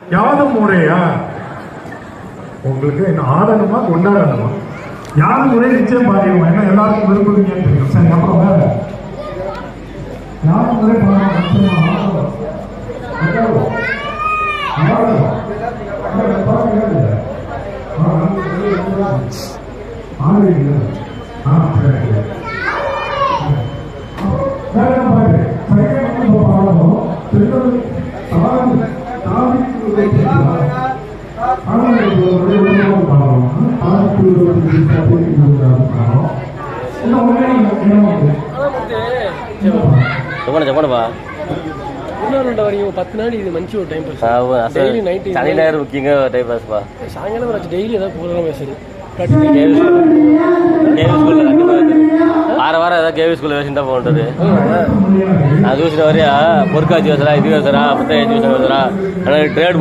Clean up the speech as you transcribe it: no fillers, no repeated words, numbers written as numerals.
யாதும் முறையா உங்களுக்கு என்ன ஆடணுமா கொண்டாடணுமா? யாரும் முறை நிச்சயம் பாடிடுவோம். ஏன்னா எல்லாருக்கும் விரும்புவீங்கன்னு தெரியும். சரி, அப்புறம் வேற யாரும் முறை చెప్పండిపా వరకు 10 నాడు ఇది మంచి టైం పాస్. డైలీ నైట్ శని ஞாயிறு முக்கியங்க டைம் பாஸ் பா. சாயங்காலம் வச்சு டெய்லி ஏதாவது ப்ரோக்ராம் பேசுறது. கேவி ஸ்கூல்ல வாரம் ஏதாவது கேவி ஸ்கூல்ல வேசிட்டு போகிறது. நான் చూసిన వరకు పొరకాచి వేసరా ఇది వేసరా అప్పుడు చూసిన వేసరా ట్రేడ్